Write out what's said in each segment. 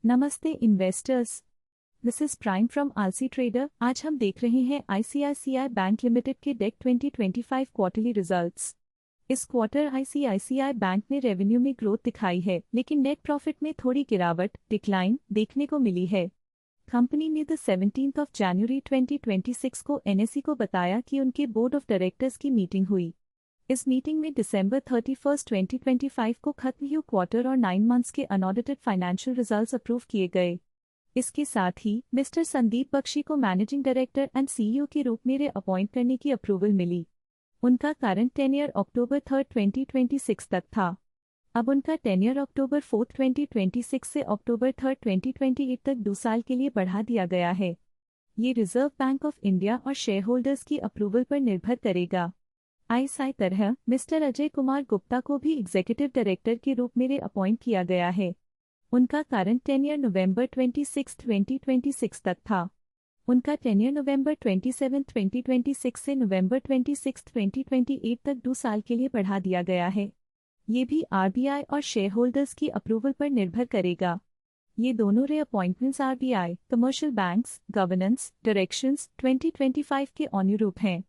नमस्ते investors, this is prime from आलसी trader. आज हम देख रहे हैं आईसीआईसीआई बैंक लिमिटेड के डेक 2025 क्वार्टरली रिजल्ट्स। इस क्वार्टर आईसीआईसीआई बैंक ने रेवेन्यू में ग्रोथ दिखाई है, लेकिन नेट प्रॉफिट में थोड़ी गिरावट डिक्लाइन देखने को मिली है। कंपनी ने द 17 जनवरी 2026 को एनएसई को बताया कि उनके बोर्ड ऑफ डायरेक्टर्स की मीटिंग हुई। इस मीटिंग में दिसंबर 31, 2025 को खत्म हुए क्वार्टर और 9 मंथ्स के अनऑडिटेड फाइनेंशियल रिजल्ट्स अप्रूव किए गए। इसके साथ ही मिस्टर संदीप बख्शी को मैनेजिंग डायरेक्टर एंड सीईओ के रूप में अपॉइंट करने की अप्रूवल मिली। उनका करंट टेन्योर अक्टूबर 3, 2026 तक था। अब उनका टेन्योर अक्टूबर 4, 2026 से अक्टूबर 3, 2028 तक 2 साल के लिए बढ़ा दिया गया है। ये रिजर्व बैंक ऑफ इंडिया और शेयर होल्डर्स की अप्रूवल पर निर्भर करेगा। इसी तरह मिस्टर अजय कुमार गुप्ता को भी एग्जीक्यूटिव डायरेक्टर के रूप में अपॉइंट किया गया है। उनका करंट टेन्योर नवंबर 26, 2026 तक था। उनका टेन्योर नवंबर 27, 2026 से नवंबर 26, 2028 तक 2 साल के लिए बढ़ा दिया गया है। ये भी आरबीआई और शेयर होल्डर्स की अप्रूवल पर निर्भर करेगा। ये दोनों appointments RBI commercial banks governance directions 2025 के अनुरूप हैं।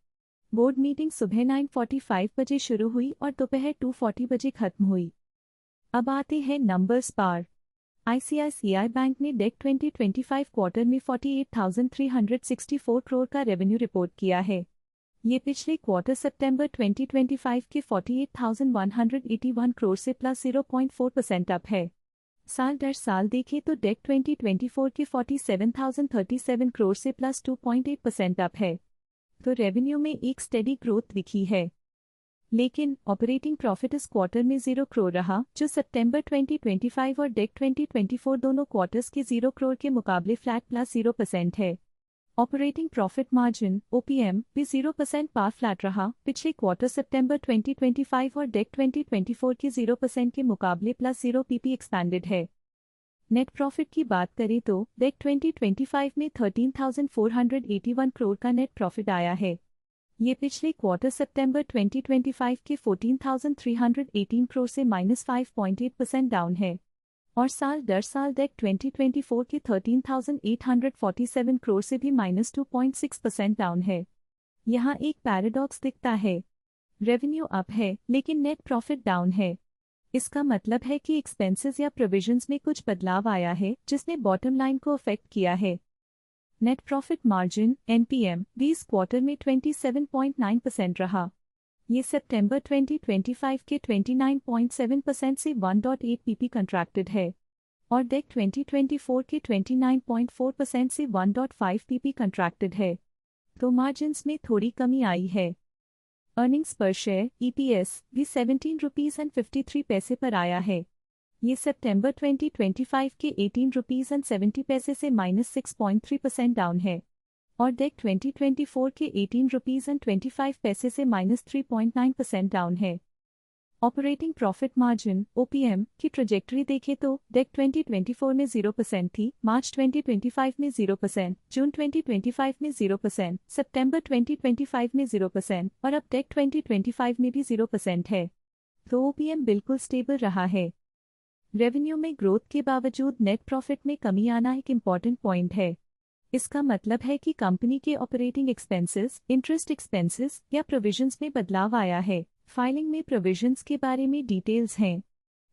बोर्ड मीटिंग सुबह 9:45 बजे शुरू हुई और दोपहर 2:40 बजे खत्म हुई। अब आते हैं नंबर्स पर। आईसीआईसीआई बैंक ने डेक 2025 क्वार्टर में 48,364 करोड़ का रेवेन्यू रिपोर्ट किया है। ये पिछले क्वार्टर सितंबर 2025 के 48,181 करोड़ से प्लस 0.4% अप है। साल दर साल देखें तो डेक 2024 के 47,037 करोड़ से प्लस 2.8% अप है। तो रेवेन्यू में एक स्टेडी ग्रोथ दिखी है, लेकिन ऑपरेटिंग प्रॉफिट इस क्वार्टर में 0 करोड़ रहा, जो सितंबर 2025 और डेक 2024 दोनों क्वार्टर्स के 0 करोड़ के मुकाबले फ्लैट प्लस 0% है। ऑपरेटिंग प्रॉफिट मार्जिन ओपीएम भी 0% पार फ्लैट रहा। पिछले क्वार्टर सितंबर 2025 और डेक 2024 के 0% के मुकाबले प्लस 0 पीपी एक्सपैंडेड है। नेट प्रॉफिट की बात करें तो डेक 2025 में 13,481 करोड़ का नेट प्रॉफिट आया है। ये पिछले क्वार्टर सितंबर 2025 के 14,318 करोड़ से -5.8% डाउन है और साल दर साल डेक 2024 के 13,847 करोड़ से भी -2.6% डाउन है। यहाँ एक पैराडॉक्स दिखता है, रेवेन्यू अप है लेकिन नेट प्रॉफिट डाउन है। इसका मतलब है कि एक्सपेंसेस या प्रोविजंस में कुछ बदलाव आया है जिसने बॉटम लाइन को अफेक्ट किया है। नेट प्रॉफिट मार्जिन एनपीएम भी इस क्वार्टर में 27.9% रहा। ये सितंबर 2025 के 29.7% से 1.8 पीपी कंट्रैक्टेड है और डेक 2024 के 29.4% से 1.5 पीपी कंट्रैक्टेड है। तो मार्जिन्स में थोड़ी कमी आई है। अर्निंग्स पर शेयर ईपीएस भी 17 रुपीज़ एंड 53 पैसे पर आया है। ये सितंबर 2025 के 18 रुपीज़ एंड 70 पैसे से -6.3% डाउन है और डेक 2024 के 18 रुपीज़ एंड 25 पैसे से -3.9% डाउन है। ऑपरेटिंग प्रॉफिट मार्जिन ओपीएम की ट्रेजेक्टरी देखें तो डेक 2024 में 0% थी, मार्च 2025 में 0%, जून 2025 में 0%, सितंबर 2025 में 0% और अब डेक 2025 में भी 0% है। तो ओपीएम बिल्कुल स्टेबल रहा है। रेवेन्यू में ग्रोथ के बावजूद नेट प्रॉफिट में कमी आना एक इम्पॉर्टेंट पॉइंट है। इसका मतलब है कि कंपनी के ऑपरेटिंग एक्सपेंसेस, इंटरेस्ट एक्सपेंसेस या प्रोविजंस में बदलाव आया है। फाइलिंग में प्रोविजंस के बारे में डिटेल्स हैं।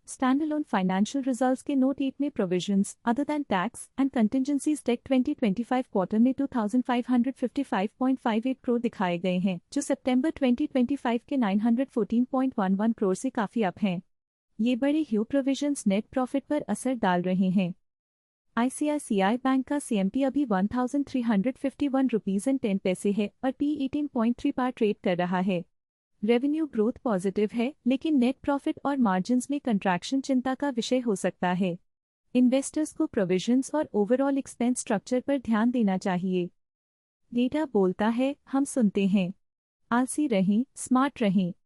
स्टैंडअलोन फाइनेंशियल रिजल्ट्स के नोट 8 में provisions other than tax and contingencies deck 2025 quarter में 2,555.58 करोड़ दिखाए गए हैं, जो सितंबर 2025 के 914.11 करोड़ से काफ़ी अप हैं। ये बड़े ह्यू प्रोविजंस नेट प्रॉफिट पर असर डाल रहे हैं। आईसीआईसीआई बैंक का सीएमपी अभी 1,351 रुपीज़ एंड 10 पैसे है और पी 18.3 पर ट्रेड कर रहा है। रेवेन्यू ग्रोथ पॉजिटिव है, लेकिन नेट प्रॉफिट और मार्जिन्स में कंट्रैक्शन चिंता का विषय हो सकता है। इन्वेस्टर्स को प्रोविजंस और ओवरऑल एक्सपेंस स्ट्रक्चर पर ध्यान देना चाहिए। डेटा बोलता है, हम सुनते हैं। आलसी रहें, स्मार्ट रहें।